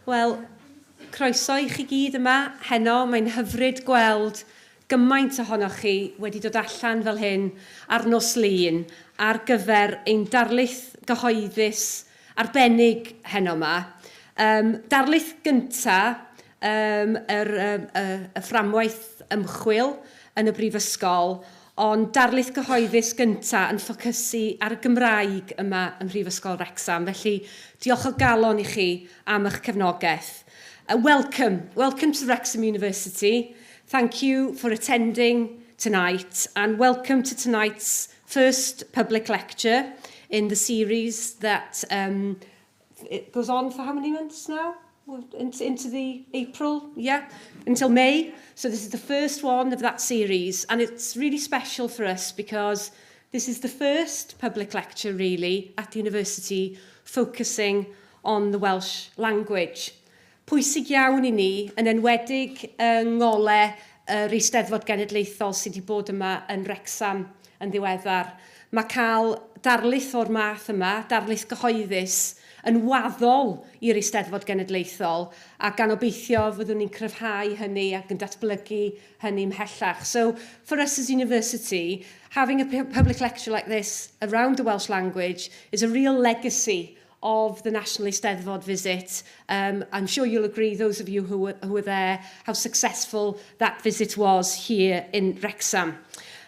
Wel, croeso I chi gyd yma heno. Mae'n hyfryd gweld gymaint ohonoch chi wedi dod allan fel hyn ar nos Lun ar gyfer ein darlith gyhoeddus arbennig heno yma. Darlith gyntaf, y fframwaith ymchwil yn y Brifysgol, ond darlith gyhoeddus gyntaf yn ffocysu ar y Gymraeg yma ym Mhrifysgol Wrexham. Felly, diolch o galon I chi am eich cefnogaeth. Welcome to Wrexham University. Thank you for attending tonight, and welcome to tonight's first public lecture in the series that it goes on for how many months now? Into the April, yeah, until May. So this is the first one of that series, and it's really special for us because this is the first public lecture really at the university focusing on the Welsh language. Pwysig iawn I ni, yn enwedig ngolau yr Eisteddfod Genedlaethol sydd wedi bod yma yn Wrexham yn ddiweddar. Mae cael darlith o'r math yma, darlith gyhoeddus, yn waddol i'r Eisteddfod Genedlaethol, a gan obeithio fyddwn ni'n cryfhau hynny ac yn datblygu hynny ymhellach. So, for us as a university, having a public lecture like this around the Welsh language is a real legacy of the National Eisteddfod visit. I'm sure you'll agree, those of you who were there, how successful that visit was here in Wrexham.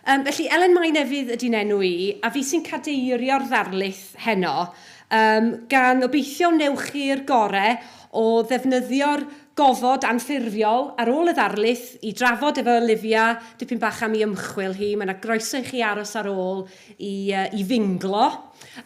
Felly, Elen Mainefydd ydy'n enw I, a fi sy'n cadeirio'r ddarlith heno, gan obeithio newch chi'r gorau o ddefnyddio'r gofod anffurfiol ar ôl y ddarlith I drafod efo Olivia dipyn bach am I ymchwil hi. Mae yna groeso I chi aros ar ôl I finglo.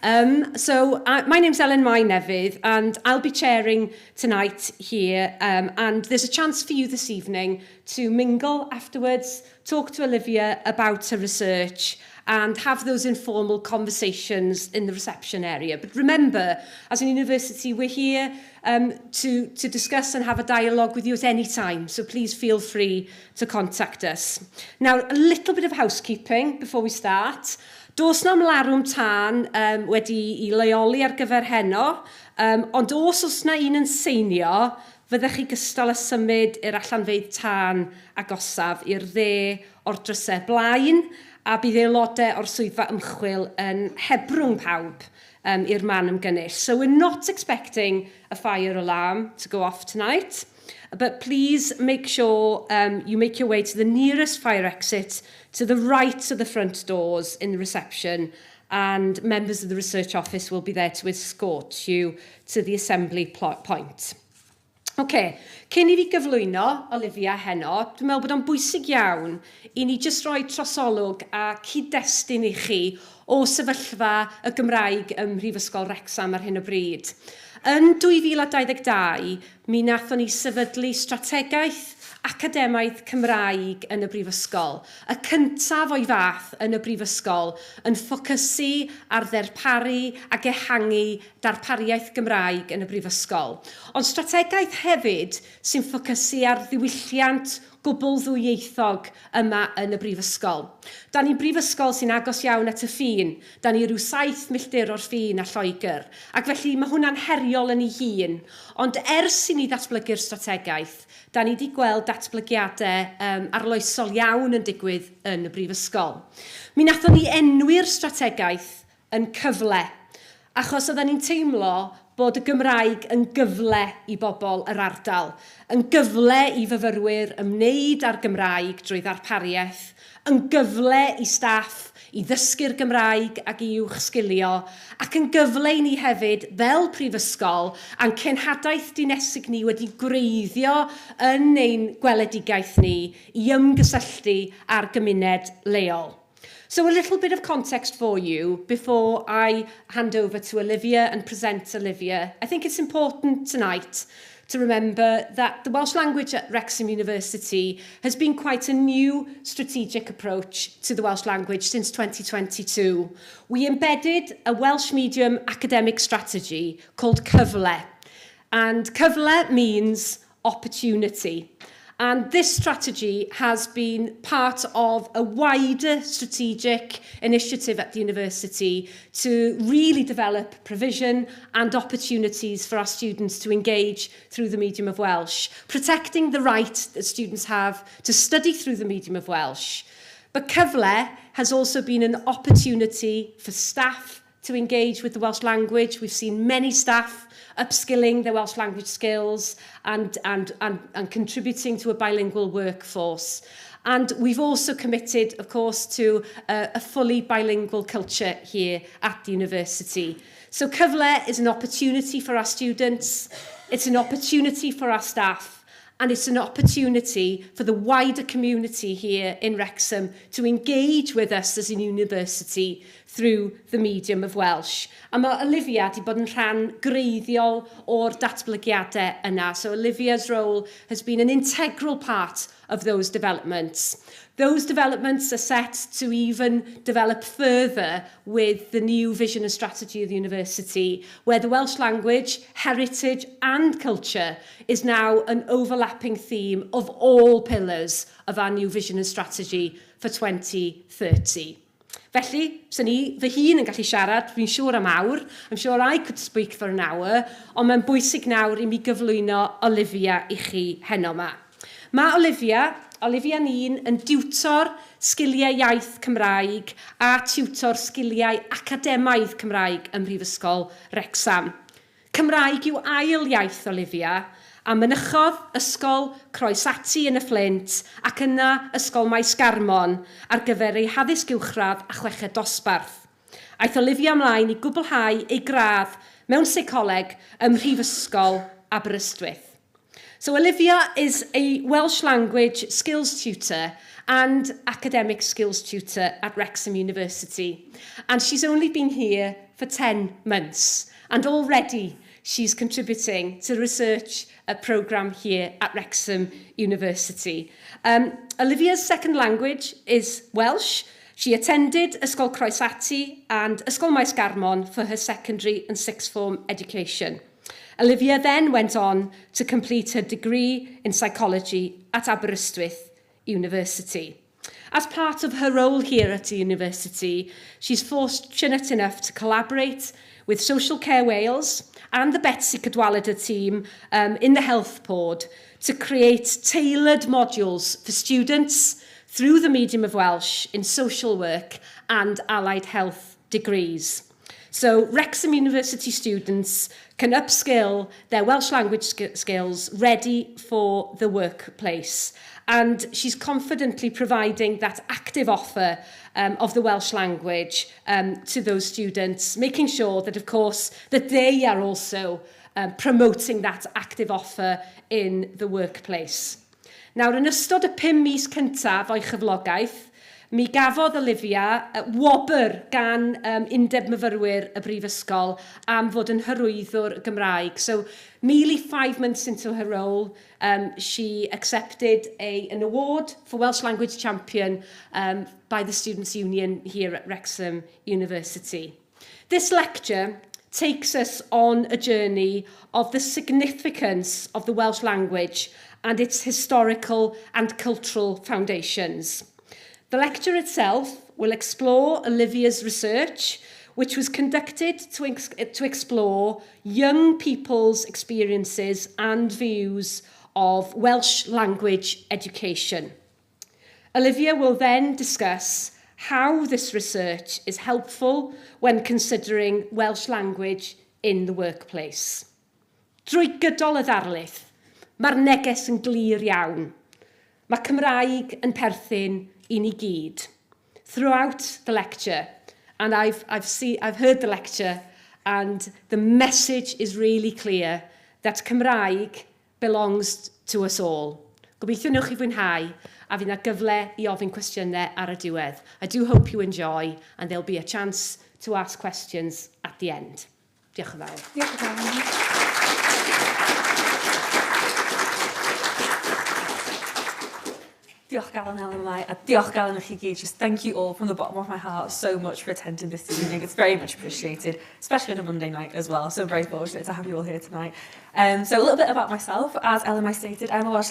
My name's Ellen Mainefydd, and I'll be chairing tonight here, and there's a chance for you this evening to mingle afterwards, talk to Olivia about her research, and have those informal conversations in the reception area. But remember, as an university, we're here to discuss and have a dialogue with you at any time, so please feel free to contact us. Now, a little bit of housekeeping before we start. Does na ymlarwm tân wedi I leoli ar gyfer heno, ond os na un yn seinio, fyddech chi gystal â symud i'r allanfeydd tân agosaf i'r dde o'r drysau blaen, a bydd aelodau o'r swyddfa ymchwil yn hebrwng pawb i'r man ymgynnull. So we're not expecting a fire alarm to go off tonight, but please make sure you make your way to the nearest fire exit to the right of the front doors in the reception, and members of the research office will be there to escort you to the assembly point. Cyn I fi gyflwyno Olivia heno, dwi'n meddwl bod o'n bwysig iawn I ni jyst rhoi trosolwg a cyd-destun I chi o sefyllfa y Gymraeg ym Mhrifysgol Wrexham ar hyn o bryd. Yn 2022, mi nathon ni sefydlu strategaeth academaidd Cymraeg yn y Brifysgol, y cyntaf o'i fath yn y Brifysgol, yn ffocysu ar ddarparu ac ehangu darpariaeth Gymraeg yn y Brifysgol. Ond strategaeth hefyd sy'n ffocysu ar ddiwylliant gwbl ddwyieithog yma yn y Brifysgol. Da ni'n brifysgol sy'n agos iawn at y ffin. Da ni rhyw 7 milltir o'r ffin a Lloegr. Ac felly mae hwnna'n heriol yn ei hun. Ond ers I ni ddatblygu'r strategaeth, da ni wedi gweld datblygiadau arloesol iawn yn digwydd yn y Brifysgol. Mi nathon ni enwi'r strategaeth yn cyfle, achos oedden ni'n teimlo bod y Gymraeg yn gyfle I bobl yr ardal, yn gyfle I fyfyrwyr ymwneud â'r Gymraeg drwy ddarpariaeth, yn gyfle I staff I ddysgu'r Gymraeg ac I uwch sgilio, ac yn gyfle I ni hefyd fel prifysgol a'n cenhadaeth dinesig ni wedi gwreiddio yn ein gweledigaeth ni I ymgysylltu â'r gymuned leol. So a little bit of context for you before I hand over to Olivia and present Olivia. I think it's important tonight to remember that the Welsh language at Wrexham University has been quite a new strategic approach to the Welsh language since 2022. We embedded a Welsh medium academic strategy called cyfle. And cyfle means opportunity. And this strategy has been part of a wider strategic initiative at the university to really develop provision and opportunities for our students to engage through the medium of Welsh, protecting the right that students have to study through the medium of Welsh. But cyfle has also been an opportunity for staff to engage with the Welsh language. We've seen many staff upskilling their Welsh language skills and contributing to a bilingual workforce. And we've also committed, of course, to a fully bilingual culture here at the university. So cyfle is an opportunity for our students, it's an opportunity for our staff, and it's an opportunity for the wider community here in Wrexham to engage with us as a university through the medium of Welsh. A mae Olivia wedi bod yn rhan greiddiol o'r datblygiadau yna. So Olivia's role has been an integral part of those developments. Those developments are set to even develop further with the new vision and strategy of the university, where the Welsh language, heritage and culture is now an overlapping theme of all pillars of our new vision and strategy for 2030. Felly, sy'n ni fy hun yn gallu siarad, fi'n siŵr am awr, I'm sure I could speak for an hour, ond mae'n bwysig nawr i mi gyflwyno Olivia i chi heno yma. Mae Olivia Neen yn diwtor sgiliau iaith Cymraeg a tiwtor sgiliau academaidd Cymraeg ym Mhrifysgol Wrexham. Cymraeg yw ail iaith Olivia, a mynychodd ysgol Croesati yn y Fflint ac yna ysgol Maes Garmon ar gyfer ei haddysg uwchradd a chweched dosbarth. Aeth Olivia ymlaen i gwblhau ei gradd mewn seicoleg ym Mhrifysgol Aberystwyth. So Olivia is a Welsh language skills tutor and academic skills tutor at Wrexham University. And she's only been here for 10 months. And already she's contributing to the research programme here at Wrexham University. Olivia's second language is Welsh. She attended Ysgol Croesati and Ysgol Maes Garmon for her secondary and sixth form education. Olivia then went on to complete her degree in psychology at Aberystwyth University. As part of her role here at the university, she's fortunate enough to collaborate with Social Care Wales and the Betsy Cadwaladr team in the Health Board to create tailored modules for students through the medium of Welsh in social work and allied health degrees. So Wrexham University students can upskill their Welsh language skills ready for the workplace. And she's confidently providing that active offer of the Welsh language to those students, making sure that, of course, that they are also promoting that active offer in the workplace. Nawr, yn ystod y 5 mis cyntaf o'i chyflogaeth, mi gafodd Olivia wobr gan undeb myfyrwyr y brifysgol am fod yn hyrwyddwr Gymraeg. So, nearly 5 months into her role, she accepted an award for Welsh Language Champion by the Students' Union here at Wrexham University. This lecture takes us on a journey of the significance of the Welsh language and its historical and cultural foundations. The lecture itself will explore Olivia's research, which was conducted to explore young people's experiences and views of Welsh language education. Olivia will then discuss how this research is helpful when considering Welsh language in the workplace. Drwy gydol y ddarlith, mae'r neges yn glir iawn. Mae Cymraeg yn perthyn i ni gyd. Throughout the lecture, and I've heard the lecture, and the message is really clear that Cymraeg belongs to us all. Gobeithio nwch chi fwynhau, a fydd yna gyfle i ofyn cwestiynau ar y diwedd. I do hope you enjoy, and there'll be a chance to ask questions at the end. Diolch yn fawr. Diolch yn fawr. Diolch galon Ellen a diolch galon I chi gyd. Just thank you all from the bottom of my heart so much for attending this evening. It's very much appreciated, especially on a Monday night as well. So I'm very fortunate to have you all here tonight. So a little bit about myself. As Ellen stated, I'm a Welsh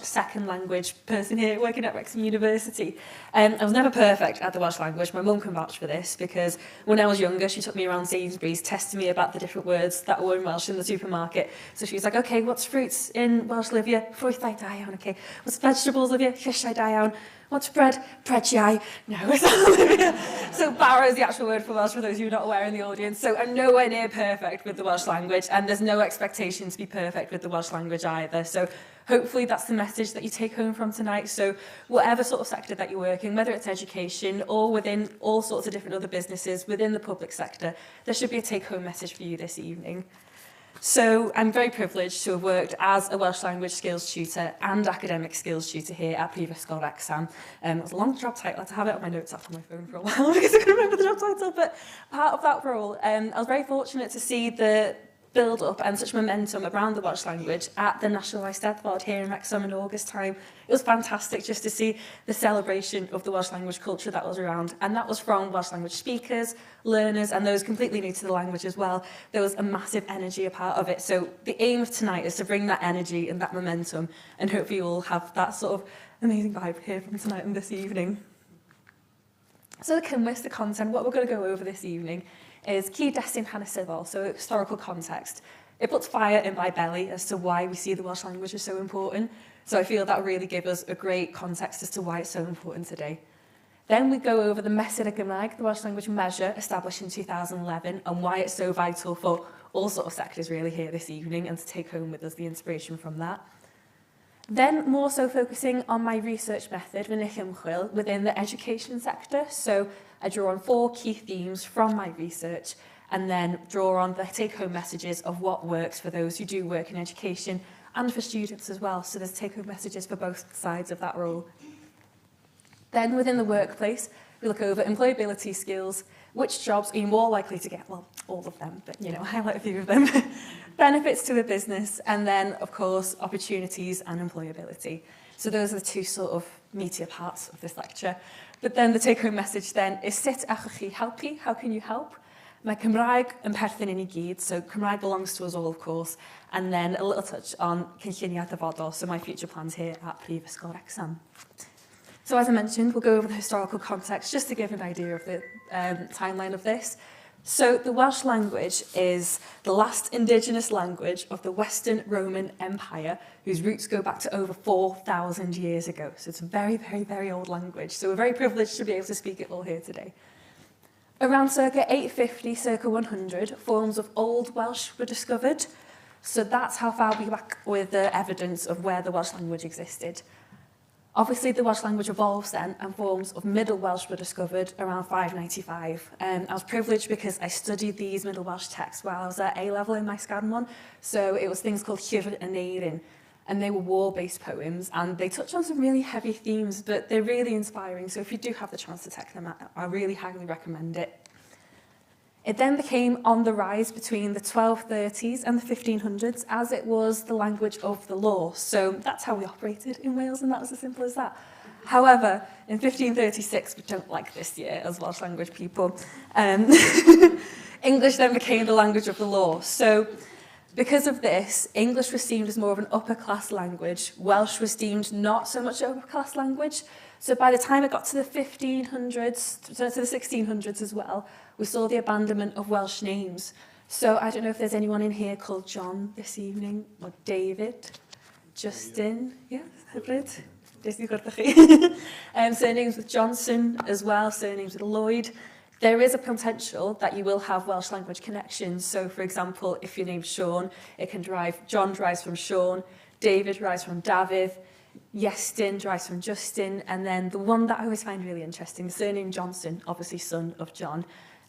second language person here working at Wrexham University. I was never perfect at the Welsh language. My mum can vouch for this because when I was younger, she took me around Sainsbury's, testing me about the different words that were in Welsh in the supermarket. So she was like, okay, what's fruits in Welsh, Olivia? Ffrwythau da iawn, okay. What's vegetables, Olivia? Llysiau da iawn. What's bread? Breadiau. No, it's not Olivia. So barrow is the actual word for Welsh for those who are not aware in the audience. So I'm nowhere near perfect with the Welsh language, and there's no expectation to be perfect with the Welsh language either. So hopefully that's the message that you take home from tonight. So whatever sort of sector that you work in, whether it's education or within all sorts of different other businesses within the public sector, there should be a take-home message for you this evening. So I'm very privileged to have worked as a Welsh language skills tutor and academic skills tutor here at Bilingual Wrexham. It was a long job title. I had to have it on my notes app on my phone for a while because I couldn't remember the job title. But part of that role, I was very fortunate to see the build-up and such momentum around the Welsh language at the National Eisteddfod here in Wrexham in August time. It was fantastic just to see the celebration of the Welsh language culture that was around, and that was from Welsh language speakers, learners, and those completely new to the language as well. There was a massive energy a part of it. So the aim of tonight is to bring that energy and that momentum, and hopefully you all have that sort of amazing vibe here from tonight and this evening. So the cynnwys, the content, what we're going to go over this evening is cyd-destun hanesyddol, so historical context. It puts fire in my belly as to why we see the Welsh language as so important. So I feel that really gives us a great context as to why it's so important today. Then we go over the Mesur y Cymraeg, the Welsh language measure established in 2011, and why it's so vital for all sort of sectors really here this evening, and to take home with us the inspiration from that. Then more so focusing on my research method within the education sector. So I draw on 4 key themes from my research and then draw on the take-home messages of what works for those who do work in education and for students as well. So there's take-home messages for both sides of that role. Then within the workplace, we look over employability skills, which jobs are you more likely to get? Well, all of them, but highlight a few of them. Benefits to the business, and then, of course, opportunities and employability. So those are the 2 sort of meatier parts of this lecture. But then the take-home message then is sut allwch chi helpu? How can you help? Mae Cymraeg yn perthyn i ni gyd, so Cymraeg belongs to us all, of course. And then a little touch on cynlluniau dyfodol, so my future plans here at Bilingual Wrexham. So as I mentioned, we'll go over the historical context just to give an idea of the timeline of this. So the Welsh language is the last indigenous language of the Western Roman Empire, whose roots go back to over 4,000 years ago. So it's a very, very, very old language. So we're very privileged to be able to speak it all here today. Around circa 850, circa 100, forms of Old Welsh were discovered. So that's how far we back with the evidence of where the Welsh language existed. Obviously, the Welsh language evolves then, and forms of Middle Welsh were discovered around 595. I was privileged because I studied these Middle Welsh texts while I was at A-level in my Scanmon. So it was things called Llyfr y Neirin, and they were war-based poems, and they touch on some really heavy themes, but they're really inspiring. So if you do have the chance to check them out, I really highly recommend it. It then became on the rise between the 1230s and the 1500s, as it was the language of the law. So that's how we operated in Wales, and that was as simple as that. However, in 1536, we don't like this year as Welsh language people, English then became the language of the law. So because of this, English was deemed as more of an upper-class language. Welsh was deemed not so much an upper-class language. So by the time it got to the 1500s, to the 1600s as well, we saw the abandonment of Welsh names. So I don't know if there's anyone in here called John this evening, or David, Justin, yeah, hyfryd. Surnames with Johnson as well, surnames with Lloyd. There is a potential that you will have Welsh language connections. So for example, if your name's Sean, it can derive, John derives from Sean, David derives from David, Iestyn derives from Justin, and then the one that I always find really interesting, the surname Johnson, obviously son of John.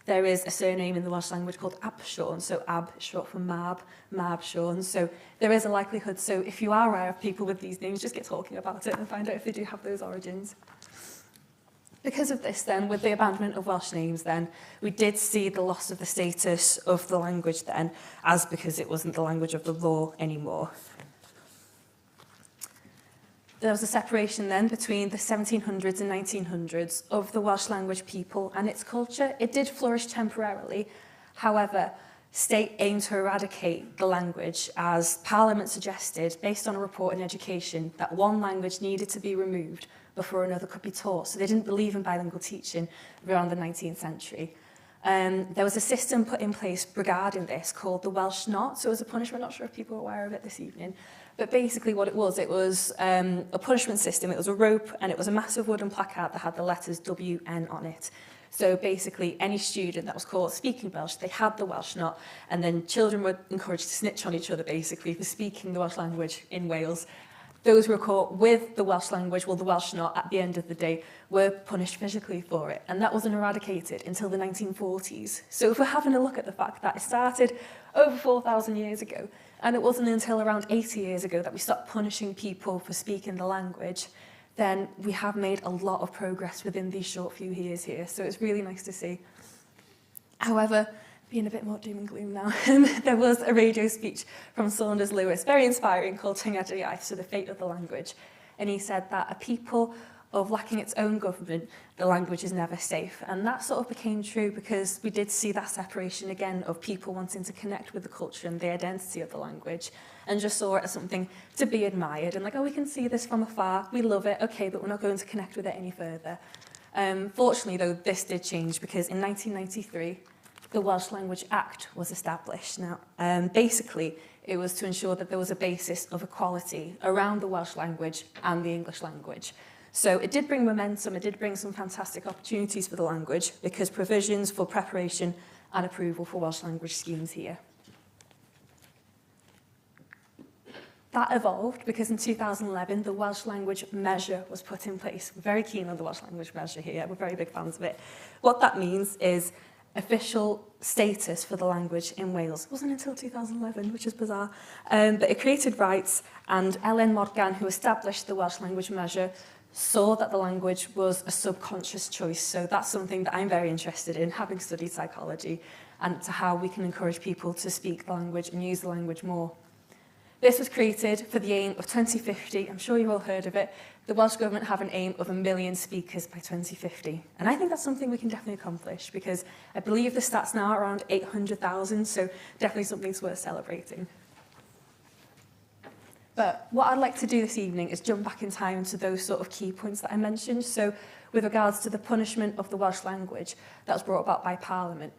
There is a surname in the Welsh language called Abshawn, so Ab short for Mab, Mabshawn. So there is a likelihood. So if you are aware of people with these names, just get talking about it and find out if they do have those origins. Because of this then, with the abandonment of Welsh names then, we did see the loss of the status of the language then, as because it wasn't the language of the law anymore. there was a separation then between the 1700s and 1900s of the Welsh language people and its culture. It did flourish temporarily. However, state aimed to eradicate the language as Parliament suggested, based on a report in education, that one language needed to be removed before another could be taught. So they didn't believe in bilingual teaching around the 19th century. There was a system put in place regarding this called the Welsh Knot. So it was a punishment, not sure if people are aware of it this evening. But basically what it was a punishment system. It was a rope and it was a massive wooden placard that had the letters WN on it. So basically any student that was caught speaking Welsh, they had the Welsh Knot, and then children were encouraged to snitch on each other basically for speaking the Welsh language in Wales. Those who were caught with the Welsh language, well, the Welsh Knot, at the end of the day, were punished physically for it. And that wasn't eradicated until the 1940s. So if we're having a look at the fact that it started over 4,000 years ago, and it wasn't until around 80 years ago that we stopped punishing people for speaking the language, then we have made a lot of progress within these short few years here. So it's really nice to see. However, being a bit more doom and gloom now, there was a radio speech from Saunders Lewis, very inspiring, called Tynged Iaith, so the fate of the language. And he said that a people of lacking its own government, the language is never safe. And that sort of became true because we did see that separation again of people wanting to connect with the culture and the identity of the language, and just saw it as something to be admired. And like, oh, we can see this from afar, we love it, okay, but we're not going to connect with it any further. Fortunately, though, this did change because in 1993, the Welsh Language Act was established. Now, basically, it was to ensure that there was a basis of equality around the Welsh language and the English language. So it did bring momentum, it did bring some fantastic opportunities for the language because provisions for preparation and approval for Welsh language schemes here. That evolved because in 2011, the Welsh language measure was put in place. We're very keen on the Welsh language measure here. We're very big fans of it. What that means is official status for the language in Wales. It wasn't until 2011, which is bizarre. But it created rights, and Ellen Morgan, who established the Welsh language measure, saw that the language was a subconscious choice. So that's something that I'm very interested in, having studied psychology, and to how we can encourage people to speak the language and use the language more. This was created for the aim of 2050. I'm sure you've all heard of it. The Welsh Government have an aim of 1 million speakers by 2050. And I think that's something we can definitely accomplish because I believe the stats now are around 800,000, so definitely something worth celebrating. But what I'd like to do this evening is jump back in time into those sort of key points that I mentioned. So with regards to the punishment of the Welsh language that was brought about by Parliament,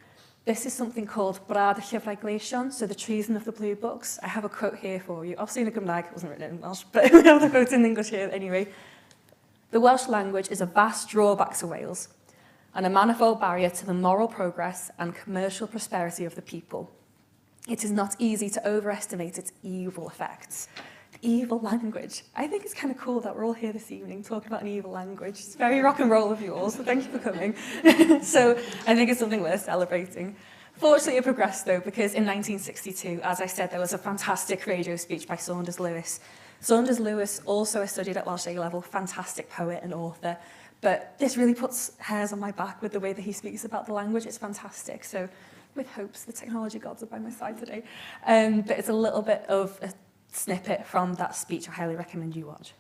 this is something called Brad y Llyfrau, so the treason of the Blue Books. I have a quote here for you. Obviously in the Cymraeg, it wasn't written in Welsh, but we have the quote in English here anyway. The Welsh language is a vast drawback to Wales and a manifold barrier to the moral progress and commercial prosperity of the people. It is not easy to overestimate its evil effects. Evil language. I think it's kind of cool that we're all here this evening talking about an evil language. It's very rock and roll of you all, so thank you for coming. So I think it's something worth celebrating. Fortunately, it progressed though, because in 1962, as I said, there was a fantastic radio speech by Saunders Lewis. Saunders Lewis also studied at Welsh A-level, fantastic poet and author, but this really puts hairs on my back with the way that he speaks about the language. It's fantastic. So with hopes, the technology gods are by my side today. But it's a little bit of a snippet from that speech I highly recommend you watch.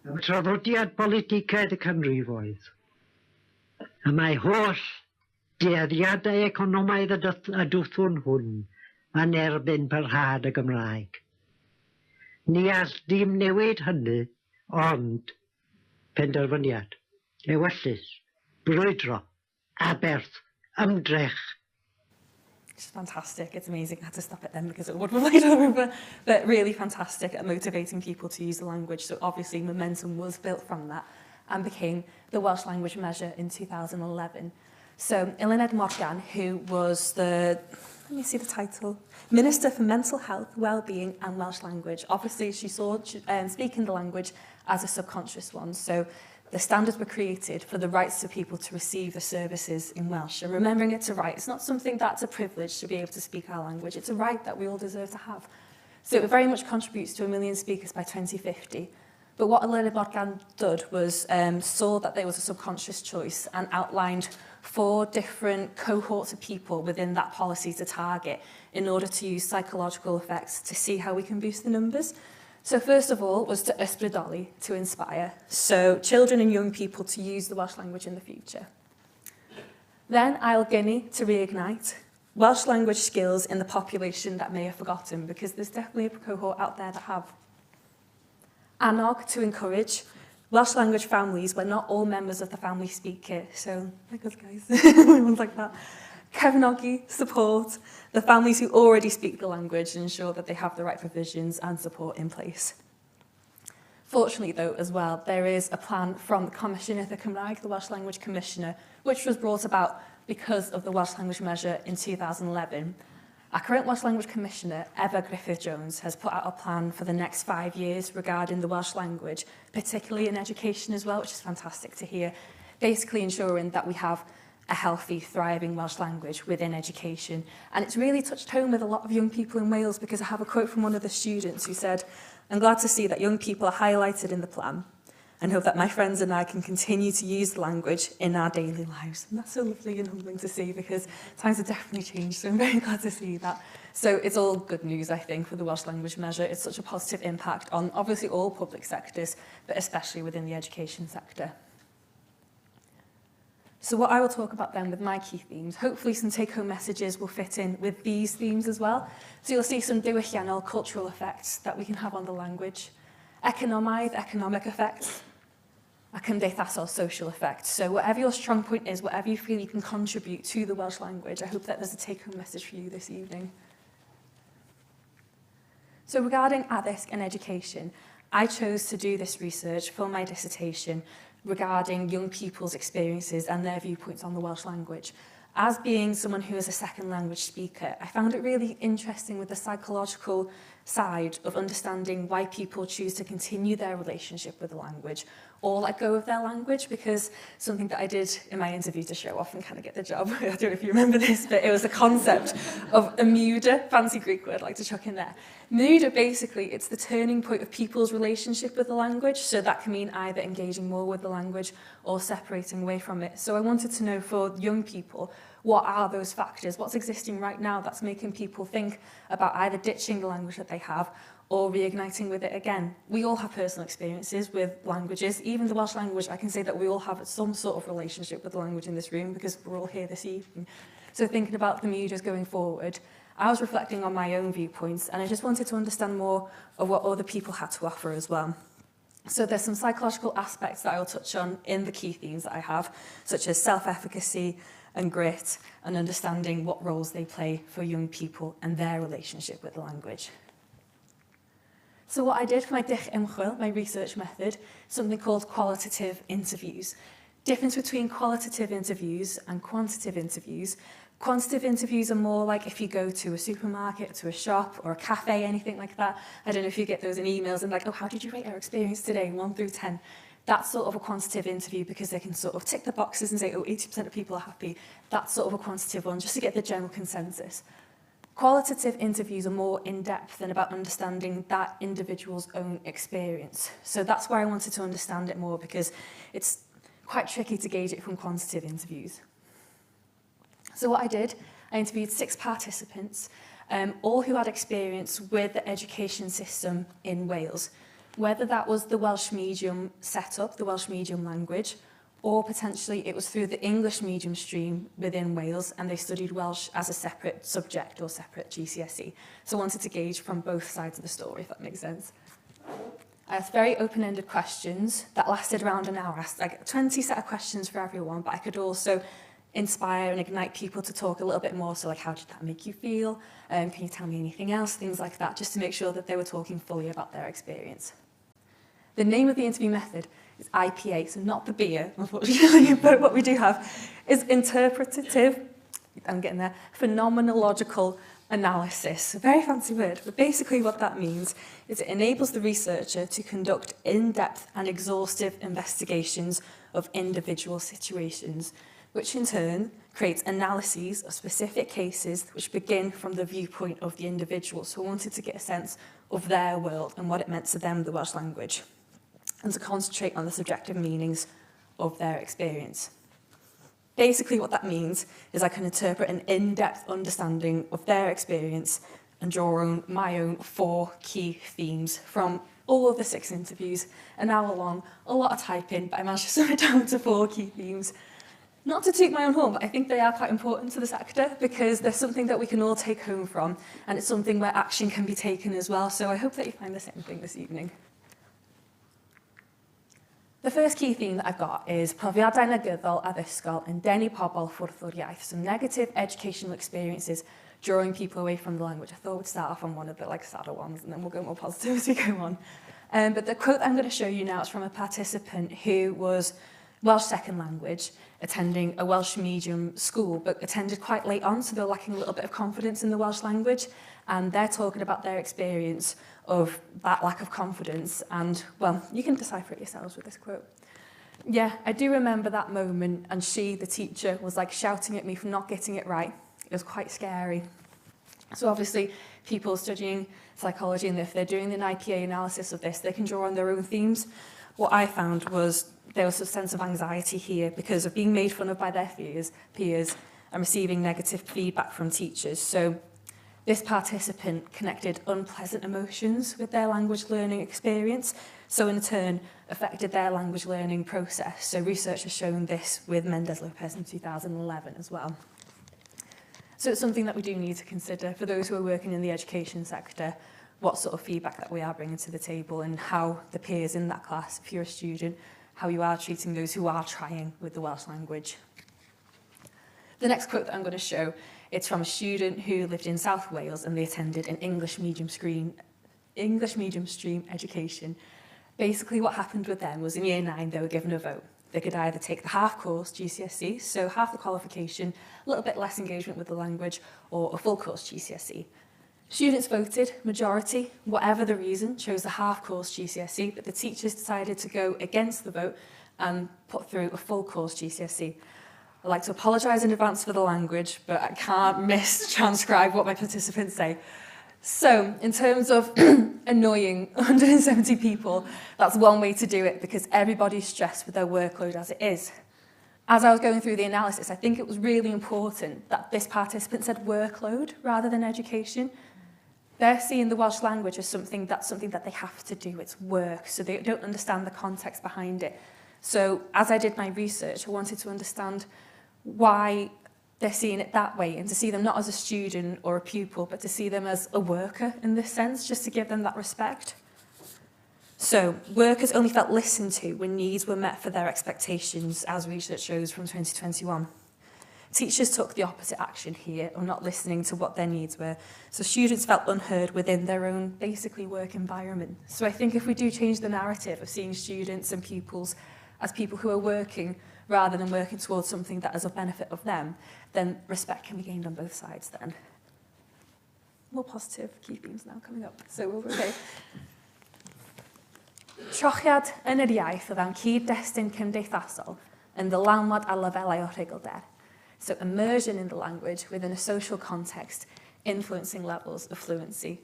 Traddodiad politicaidd y canrifoedd. A mae holl dueddiadau economaidd y dwthwn hwn yn erbyn parhad y Gymraeg. Ni all dim newid hynny, ond penderfyniad, ewyllus, brwydro, aberth, ymdrech. It's fantastic. It's amazing. I had to stop it then because it would have played over. But really fantastic at motivating people to use the language. So obviously momentum was built from that and became the Welsh language measure in 2011. So Eluned Morgan, who was the, let me see the title, Minister for Mental Health, Wellbeing and Welsh Language. Obviously she saw speaking the language as a subconscious one. So the standards were created for the rights of people to receive the services in Welsh. And remembering it's a right, it's not something that's a privilege to be able to speak our language. It's a right that we all deserve to have. So it very much contributes to 1 million speakers by 2050. But what Eluned Morgan did was saw that there was a subconscious choice and outlined 4 different cohorts of people within that policy to target in order to use psychological effects to see how we can boost the numbers. So first of all was to ysbrydoli, to inspire, so children and young people to use the Welsh language in the future. Then ailgynnu, to reignite Welsh language skills in the population that may have forgotten, because there's definitely a cohort out there that have. Annog, to encourage Welsh language families where not all members of the family speak it, so like us guys, everyone's like that. Cefnogi, support the families who already speak the language and ensure that they have the right provisions and support in place. Fortunately, though, as well, there is a plan from the Commissioner the Cymraeg, the Welsh Language Commissioner, which was brought about because of the Welsh Language Measure in 2011. Our current Welsh Language Commissioner, Eva Griffith-Jones, has put out a plan for the next 5 years regarding the Welsh language, particularly in education as well, which is fantastic to hear, basically ensuring that we have a healthy, thriving Welsh language within education. And it's really touched home with a lot of young people in Wales, because I have a quote from one of the students who said, "I'm glad to see that young people are highlighted in the plan and hope that my friends and I can continue to use the language in our daily lives." And that's so lovely and humbling to see, because times have definitely changed, so I'm very glad to see that. So it's all good news, I think, for the Welsh Language Measure. It's such a positive impact on obviously all public sectors, but especially within the education sector. So what I will talk about then with my key themes, hopefully some take-home messages will fit in with these themes as well. So you'll see some diwylliannol cultural effects that we can have on the language, economic effects, a cymdeithasol social effects. So whatever your strong point is, whatever you feel you can contribute to the Welsh language, I hope that there's a take-home message for you this evening. So regarding addysg and education, I chose to do this research for my dissertation regarding young people's experiences and their viewpoints on the Welsh language. As being someone who is a second language speaker, I found it really interesting with the psychological side of understanding why people choose to continue their relationship with the language or let go of their language, because something that I did in my interview to show off and kind of get the job, I don't know if you remember this, but it was the concept of a muda, fancy Greek word I'd like to chuck in there. Muda, basically, it's the turning point of people's relationship with the language, so that can mean either engaging more with the language or separating away from it. So I wanted to know for young people, what are those factors? What's existing right now that's making people think about either ditching the language that they have or reigniting with it again? We all have personal experiences with languages. Even the Welsh language, I can say that we all have some sort of relationship with the language in this room because we're all here this evening. So thinking about the mudas going forward, I was reflecting on my own viewpoints, and I just wanted to understand more of what other people had to offer as well. So there's some psychological aspects that I'll touch on in the key themes that I have, such as self-efficacy and grit, and understanding what roles they play for young people and their relationship with the language. So what I did for my dich ymchwil, my research method, something called qualitative interviews. Difference between qualitative interviews and quantitative interviews. Quantitative interviews are more like if you go to a supermarket, to a shop or a cafe, anything like that. I don't know if you get those in emails and like, oh, how did you rate our experience today, 1 through 10? That's sort of a quantitative interview because they can sort of tick the boxes and say, oh, 80% of people are happy. That's sort of a quantitative one, just to get the general consensus. Qualitative interviews are more in-depth and about understanding that individual's own experience. So that's where I wanted to understand it more, because it's quite tricky to gauge it from quantitative interviews. So what I did, I interviewed 6 participants, all who had experience with the education system in Wales, whether that was the Welsh medium setup, the Welsh medium language, or potentially it was through the English medium stream within Wales and they studied Welsh as a separate subject or separate GCSE. So I wanted to gauge from both sides of the story, if that makes sense. I asked very open-ended questions that lasted around an hour. I asked like 20 set of questions for everyone, but I could also inspire and ignite people to talk a little bit more. So like, how did that make you feel? Can you tell me anything else? Things like that, just to make sure that they were talking fully about their experience. The name of the interview method is IPA, so not the beer, unfortunately, but what we do have is interpretative, I'm getting there, phenomenological analysis. A very fancy word, but basically what that means is it enables the researcher to conduct in-depth and exhaustive investigations of individual situations, which in turn creates analyses of specific cases which begin from the viewpoint of the individual. So I wanted to get a sense of their world and what it meant to them, the Welsh language, and to concentrate on the subjective meanings of their experience. Basically what that means is I can interpret an in-depth understanding of their experience and draw on my own 4 key themes from all of the 6 interviews, an hour long, a lot of typing, but I managed to sum it down to 4 key themes. Not to toot my own horn, but I think they are quite important to the sector because they're something that we can all take home from, and it's something where action can be taken as well. So I hope that you find the same thing this evening. The first key theme that I've got is profiadau negyddol addysgol yn denu pobl ffwrdd o'r iaith, some negative educational experiences drawing people away from the language. I thought we'd start off on one of the sadder ones, and then we'll go more positive as we go on. But the quote I'm going to show you now is from a participant who was Welsh second language, attending a Welsh medium school, but attended quite late on, so they're lacking a little bit of confidence in the Welsh language, and they're talking about their experience of that lack of confidence, and, well, you can decipher it yourselves with this quote. Yeah, I do remember that moment, and she, the teacher, was like shouting at me for not getting it right. It was quite scary. So obviously, people studying psychology, and if they're doing an IPA analysis of this, they can draw on their own themes. What I found was there was a sense of anxiety here because of being made fun of by their peers and receiving negative feedback from teachers. So this participant connected unpleasant emotions with their language learning experience, so in turn affected their language learning process. So research has shown this with Mendez-Lopez in 2011 as well. So it's something that we do need to consider for those who are working in the education sector, what sort of feedback that we are bringing to the table and how the peers in that class, if you're a student, how you are treating those who are trying with the Welsh language. The next quote that I'm going to show, it's from a student who lived in South Wales and they attended an English medium stream education. Basically what happened with them was in year 9 they were given a vote. They could either take the half course GCSE, so half the qualification, a little bit less engagement with the language, or a full course GCSE. Students voted, majority, whatever the reason, chose the half course GCSE, but the teachers decided to go against the vote and put through a full course GCSE. I'd like to apologise in advance for the language, but I can't mistranscribe what my participants say. So, in terms of annoying 170 people, that's one way to do it because everybody's stressed with their workload as it is. As I was going through the analysis, I think it was really important that this participant said workload rather than education. They're seeing the Welsh language as something that they have to do, it's work, so they don't understand the context behind it. So, as I did my research, I wanted to understand why they're seeing it that way and to see them not as a student or a pupil, but to see them as a worker in this sense, just to give them that respect. So, workers only felt listened to when needs were met for their expectations, as research shows from 2021. Teachers took the opposite action here, of not listening to what their needs were. So students felt unheard within their own, basically, work environment. So I think if we do change the narrative of seeing students and pupils as people who are working rather than working towards something that is of benefit of them, then respect can be gained on both sides then. More positive key themes now coming up. So we'll okay. Trochiad yn yr iaith o fewn cyd-destun cymdeithasol yn ddylanwad a lefelau o rhugylder. So immersion in the language within a social context, influencing levels of fluency.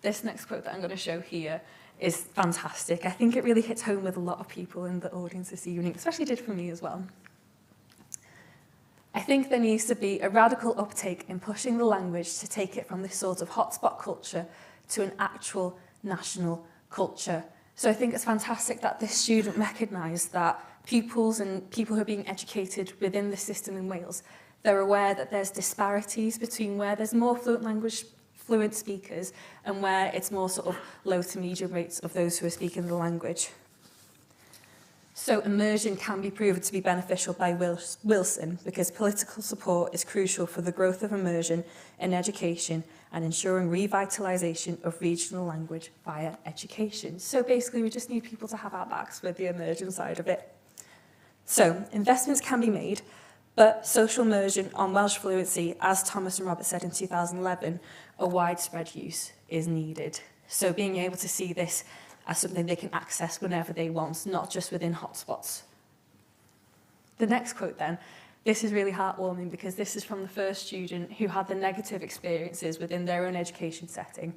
This next quote that I'm going to show here is fantastic. I think it really hits home with a lot of people in the audience this evening, especially did for me as well. I think there needs to be a radical uptake in pushing the language to take it from this sort of hotspot culture to an actual national culture. So I think it's fantastic that this student recognised that pupils and people who are being educated within the system in Wales, they're aware that there's disparities between where there's more fluent speakers and where it's more sort of low to medium rates of those who are speaking the language. So immersion can be proven to be beneficial by Wilson because political support is crucial for the growth of immersion in education and ensuring revitalisation of regional language via education. So basically we just need people to have our backs with the immersion side of it. So investments can be made, but social immersion on Welsh fluency, as Thomas and Robert said in 2011, a widespread use is needed. So being able to see this as something they can access whenever they want, not just within hotspots. The next quote then, this is really heartwarming because this is from the first student who had the negative experiences within their own education setting.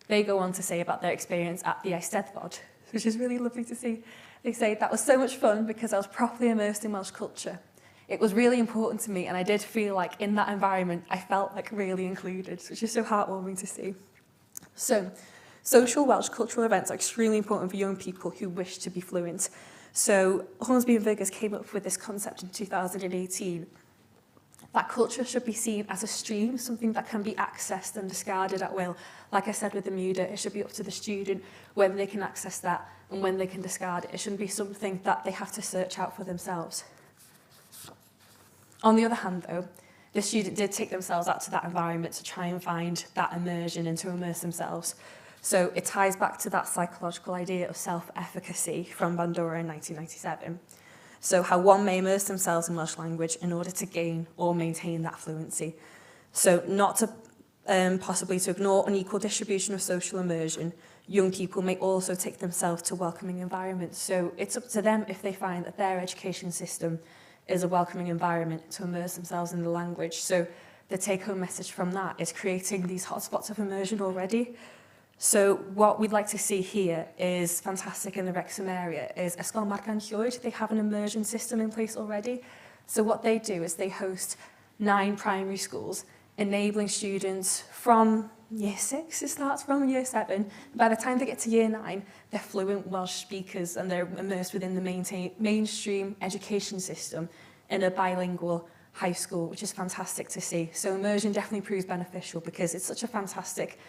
They go on to say about their experience at the Eisteddfod, which is really lovely to see. They say, that was so much fun because I was properly immersed in Welsh culture. It was really important to me and I did feel like in that environment I felt like really included, which is so heartwarming to see. So, Social Welsh cultural events are extremely important for young people who wish to be fluent. So Hornsby and Vickers came up with this concept in 2018, that culture should be seen as a stream, something that can be accessed and discarded at will. Like I said with the MUDA, it should be up to the student when they can access that and when they can discard it. It shouldn't be something that they have to search out for themselves. On the other hand, though, the student did take themselves out to that environment to try and find that immersion and to immerse themselves. So it ties back to that psychological idea of self-efficacy from Bandura in 1997. So how one may immerse themselves in Welsh language in order to gain or maintain that fluency. So not to possibly to ignore unequal distribution of social immersion, young people may also take themselves to welcoming environments. So it's up to them if they find that their education system is a welcoming environment to immerse themselves in the language. So the take-home message from that is creating these hotspots of immersion already. So what we'd like to see here is fantastic in the Wrexham area is Ysgol Margan Llwyd. They have an immersion system in place already. So what they do is they host 9 primary schools, enabling students from year 6, it starts from year 7. By the time they get to year 9, they're fluent Welsh speakers and they're immersed within the mainstream education system in a bilingual high school, which is fantastic to see. So immersion definitely proves beneficial because it's such a fantastic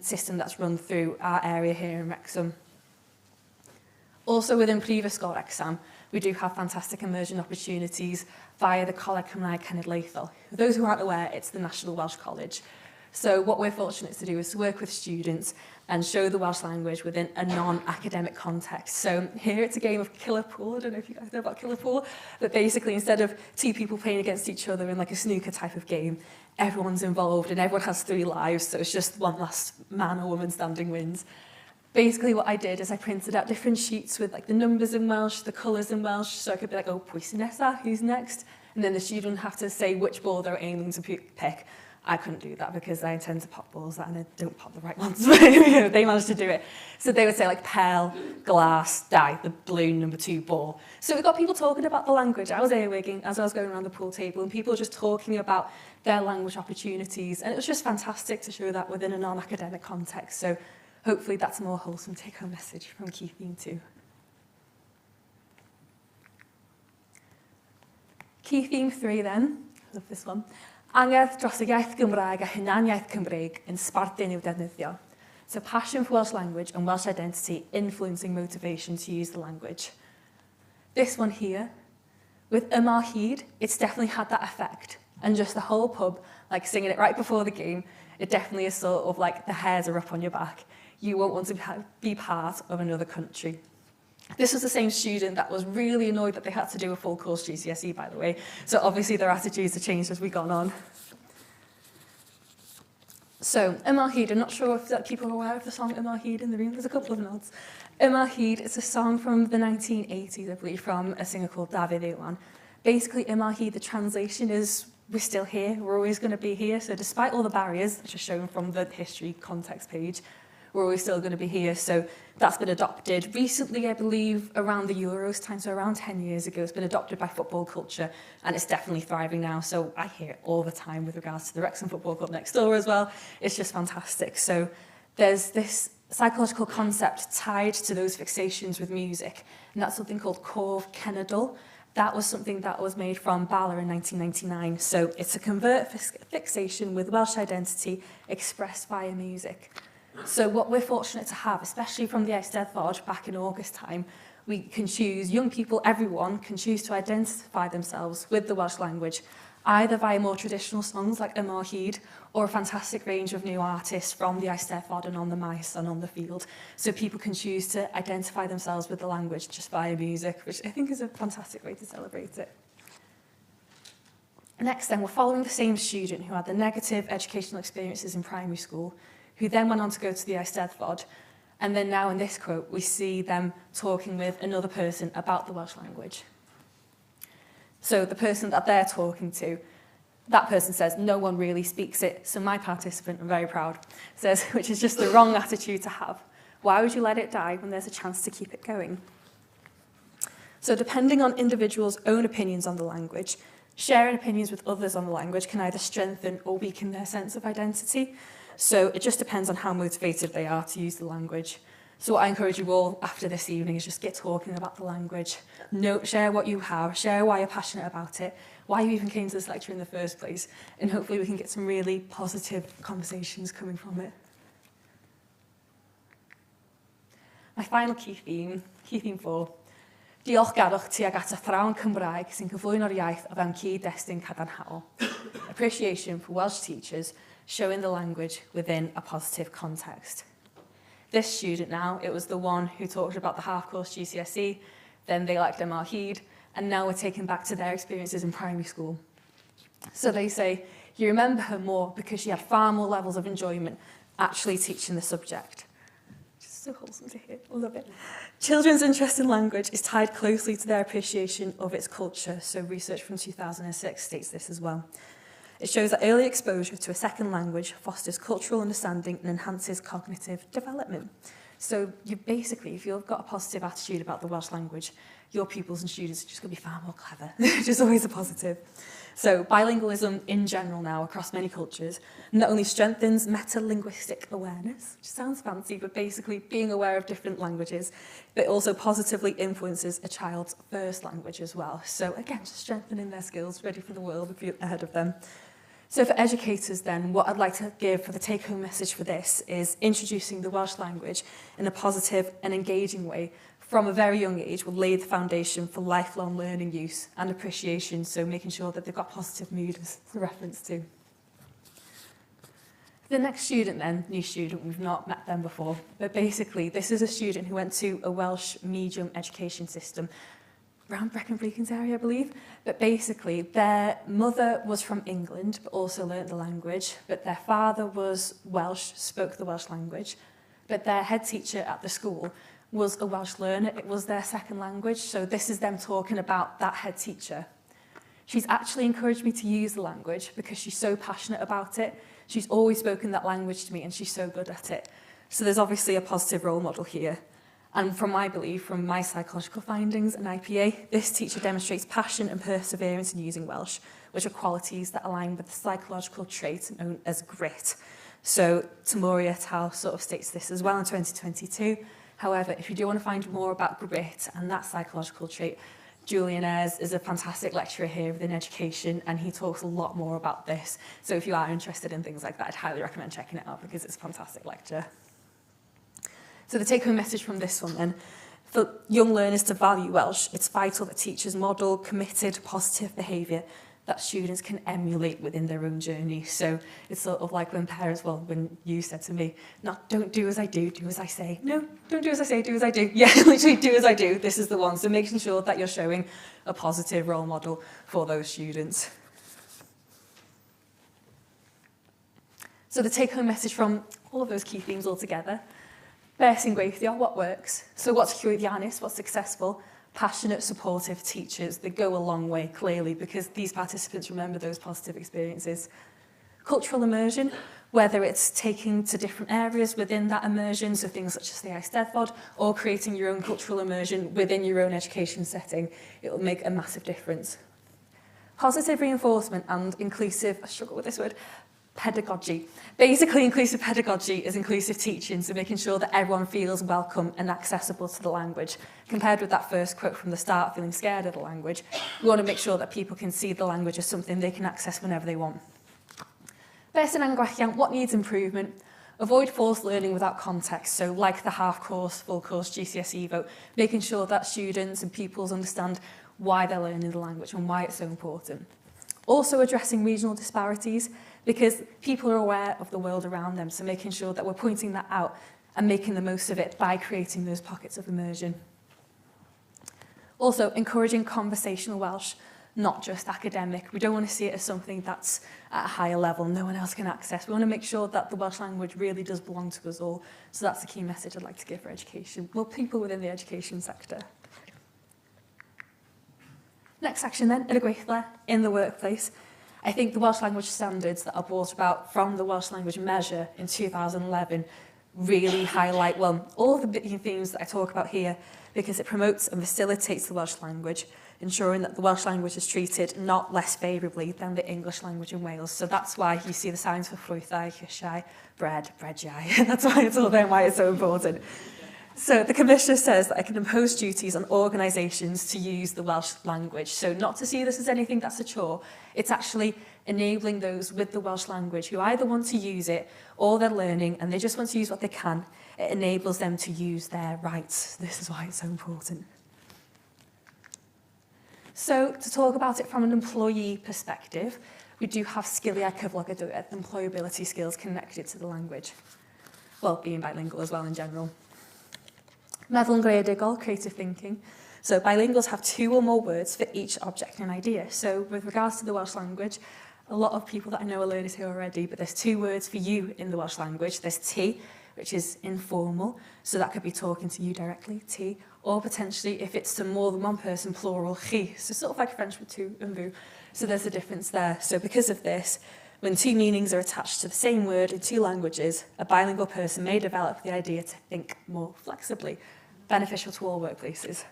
system that's run through our area here in Wrexham. Also within Prifysgol Wrexham, we do have fantastic immersion opportunities via the Coleg Cymraeg Cenedlaethol. For those who aren't aware, it's the National Welsh College. So what we're fortunate to do is to work with students and show the Welsh language within a non-academic context. So here it's a game of killer pool. I don't know if you guys know about killer pool, but basically instead of 2 people playing against each other in like a snooker type of game, everyone's involved and everyone has 3 lives, so it's just one last man or woman standing wins. Basically what I did is I printed out different sheets with like the numbers in Welsh, the colours in Welsh, so I could be like, oh, pwy sy'n nesa, who's next? And then the student have to say which ball they're aiming to pick. I couldn't do that because I intend to pop balls and I don't pop the right ones. They managed to do it. So they would say like pell, glass, die, the blue number 2 ball. So we got people talking about the language. I was earwigging as I was going around the pool table and people just talking about their language opportunities. And it was just fantastic to show that within a non-academic context. So hopefully that's a more wholesome take-home message from Key Theme 2. Key Theme 3 then, I love this one. Angerdd dros y iaith Gymraeg a hunaniaeth Cymraeg yn sbartyn i'w defnyddio. So passion for Welsh language and Welsh identity influencing motivation to use the language. This one here, with Yma Hyd, it's definitely had that effect. And just the whole pub, like singing it right before the game, it definitely is sort of like the hairs are up on your back. You won't want to be part of another country. This was the same student that was really annoyed that they had to do a full course GCSE, by the way. So obviously their attitudes have changed as we've gone on. So, Yma Hyd, I'm not sure if people are aware of the song Yma Hyd in the room. There's a couple of nods. Yma Hyd, it's a song from the 1980s, I believe, from a singer called David Iwan. Basically, Yma Hyd, the translation is, we're still here, we're always going to be here. So despite all the barriers, which are shown from the history context page, we're always still going to be here. So that's been adopted recently, I believe, around the Euros time, so around 10 years ago. It's been adopted by football culture, and it's definitely thriving now. So I hear it all the time with regards to the Wrexham Football Club next door as well. It's just fantastic. So there's this psychological concept tied to those fixations with music, and that's something called Corf Cenedl. That was something that was made from Bala in 1999. So it's a convert fixation with Welsh identity expressed via music. So what we're fortunate to have, especially from the Eisteddfod back in August time, we can choose, young people, everyone can choose to identify themselves with the Welsh language, either via more traditional songs like Yma Hyd, or a fantastic range of new artists from the Eisteddfod and on the maes and on the field. So people can choose to identify themselves with the language just via music, which I think is a fantastic way to celebrate it. Next then, we're following the same student who had the negative educational experiences in primary school, who then went on to go to the Eisteddfod. And then now in this quote, we see them talking with another person about the Welsh language. So the person that they're talking to, that person says, no one really speaks it. So my participant, I'm very proud, says, which is just the wrong attitude to have. Why would you let it die when there's a chance to keep it going? So depending on individuals' own opinions on the language, sharing opinions with others on the language can either strengthen or weaken their sense of identity. so it just depends on how motivated they are to use the language. So what I encourage you all after this evening is just get talking about the language. Share what you have, share why you're passionate about it, why you even came to this lecture in the first place, and hopefully we can get some really positive conversations coming from it. My final key theme 4. Diolchgarwch tuag at athrawon Cymraeg sy'n cyflwyno'r iaith o fewn cyd-destun cadarnhaol. Appreciation for Welsh teachers showing the language within a positive context. This student now, it was the one who talked about the half-course GCSE, then they liked MR Heed, and now we're taken back to their experiences in primary school. So they say, you remember her more because she had far more levels of enjoyment actually teaching the subject. Just so wholesome to hear, I love it. Children's interest in language is tied closely to their appreciation of its culture, so research from 2006 states this as well. It shows that early exposure to a second language fosters cultural understanding and enhances cognitive development. So you basically, if you've got a positive attitude about the Welsh language, your pupils and students are just going to be far more clever, which is always a positive. So bilingualism in general now across many cultures not only strengthens meta-linguistic awareness, which sounds fancy, but basically being aware of different languages, but also positively influences a child's first language as well. So again, just strengthening their skills, ready for the world ahead of them. So for educators then, what I'd like to give for the take-home message for this is introducing the Welsh language in a positive and engaging way from a very young age will lay the foundation for lifelong learning use and appreciation, so making sure that they've got positive mood as a reference to. The next student then, new student, we've not met them before, but basically this is a student who went to a Welsh medium education system around Brecon-Beacons area, I believe. But basically, their mother was from England, but also learnt the language. But their father was Welsh, spoke the Welsh language. But their head teacher at the school was a Welsh learner. It was their second language. So this is them talking about that head teacher. She's actually encouraged me to use the language because she's so passionate about it. She's always spoken that language to me and she's so good at it. So there's obviously a positive role model here. And from my belief, from my psychological findings and IPA, this teacher demonstrates passion and perseverance in using Welsh, which are qualities that align with the psychological trait known as grit. So Tamori et al. Sort of states this as well in 2022. However, if you do want to find more about grit and that psychological trait, Julian Ayres is a fantastic lecturer here within education, and he talks a lot more about this. So if you are interested in things like that, I'd highly recommend checking it out because it's a fantastic lecture. So the take-home message from this one then, for young learners to value Welsh, it's vital that teachers model committed, positive behaviour that students can emulate within their own journey. So it's sort of like when parents, well, when you said to me, not don't do as I do as I say. No, don't do as I say, do as I do. Yeah, literally do as I do. This is the one. So making sure that you're showing a positive role model for those students. So the take-home message from all of those key themes all together. Beth sy'n gweithio, what works? So what's llwyddiannus, what's successful? Passionate, supportive teachers. They go a long way, clearly, because these participants remember those positive experiences. Cultural immersion, whether it's taking to different areas within that immersion, so things such as the Eisteddfod, or creating your own cultural immersion within your own education setting, it will make a massive difference. Positive reinforcement and inclusive, I struggle with this word, pedagogy. Basically, inclusive pedagogy is inclusive teaching, so making sure that everyone feels welcome and accessible to the language. Compared with that first quote from the start, feeling scared of the language, we want to make sure that people can see the language as something they can access whenever they want. Beth and Angwachian, what needs improvement? Avoid forced learning without context, so like the half-course, full-course GCSE vote, making sure that students and pupils understand why they're learning the language and why it's so important. Also addressing regional disparities, because people are aware of the world around them, so making sure that we're pointing that out and making the most of it by creating those pockets of immersion. Also, encouraging conversational Welsh, not just academic. We don't want to see it as something that's at a higher level, no one else can access. We want to make sure that the Welsh language really does belong to us all. So that's the key message I'd like to give for education, well, people within the education sector. Next section then, yn y gweithle, in the workplace. I think the Welsh language standards that are brought about from the Welsh language measure in 2011 really highlight, well, all of the themes that I talk about here, because it promotes and facilitates the Welsh language, ensuring that the Welsh language is treated not less favourably than the English language in Wales. So that's why you see the signs for ffrwythau, llysiau, bread, breadiau. That's why it's all there and why it's so important. So the Commissioner says that I can impose duties on organisations to use the Welsh language. So not to see this as anything that's a chore, it's actually enabling those with the Welsh language who either want to use it or they're learning and they just want to use what they can. It enables them to use their rights. This is why it's so important. So to talk about it from an employee perspective, we do have sgiliau cyflogadwyedd, employability skills connected to the language. Well, being bilingual as well in general. Meddwl yn greadigol, creative thinking. So bilinguals have 2 or more words for each object and idea. So with regards to the Welsh language, a lot of people that I know are learners here already, but there's 2 words for you in the Welsh language. There's ti, which is informal, so that could be talking to you directly, ti, or potentially if it's to more than one person, plural, chi. So sort of like French with tu and vous. So there's a difference there. So because of this, when 2 meanings are attached to the same word in 2 languages, a bilingual person may develop the idea to think more flexibly, beneficial to all workplaces.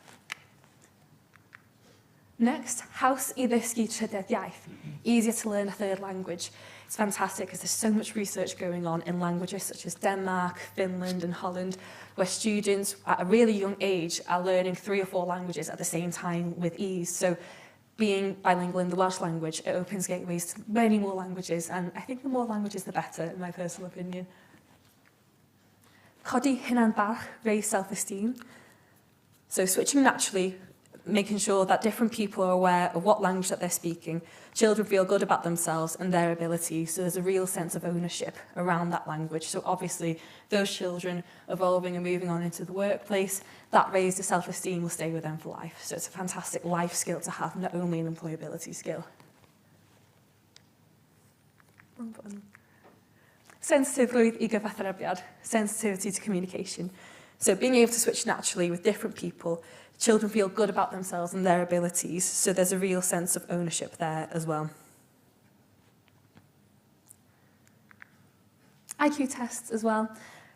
Next, haws I ddysgu trydydd iaith. Easier to learn a 3rd language. It's fantastic because there's so much research going on in languages such as Denmark, Finland and Holland, where students at a really young age are learning 3 or 4 languages at the same time with ease. So being bilingual in the Welsh language, it opens gateways to many more languages, and I think the more languages the better, in my personal opinion. Codi hunan bach, raise self-esteem. So switching naturally, making sure that different people are aware of what language that they're speaking. Children feel good about themselves and their abilities, so there's a real sense of ownership around that language. So obviously, those children evolving and moving on into the workplace, that raised self-esteem will stay with them for life. So it's a fantastic life skill to have, not only an employability skill. Wrong button. Sensitifrwydd I gyfathrebiad, sensitivity to communication. So being able to switch naturally with different people, children feel good about themselves and their abilities, so there's a real sense of ownership there as well. IQ tests as well.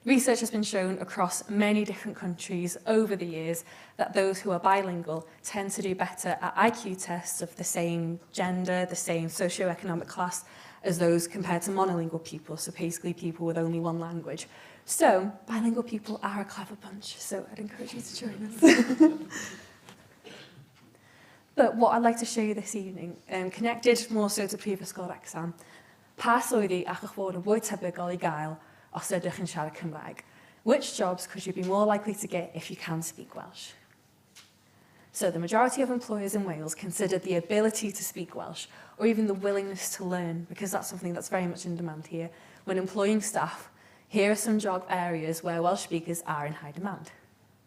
Research has been shown across many different countries over the years that those who are bilingual tend to do better at IQ tests of the same gender, the same socioeconomic class as those compared to monolingual people, so basically people with only 1 language. So, bilingual people are a clever bunch, so I'd encourage you to join us. But what I'd like to show you this evening, connected more so to Prifysgol Wrexham, pa swyddi allwch fod yn fwy tebygol I gael os ydych yn siarad Cymraeg? Which jobs could you be more likely to get if you can speak Welsh? So the majority of employers in Wales consider the ability to speak Welsh, or even the willingness to learn, because that's something that's very much in demand here. When employing staff, here are some job areas where Welsh speakers are in high demand.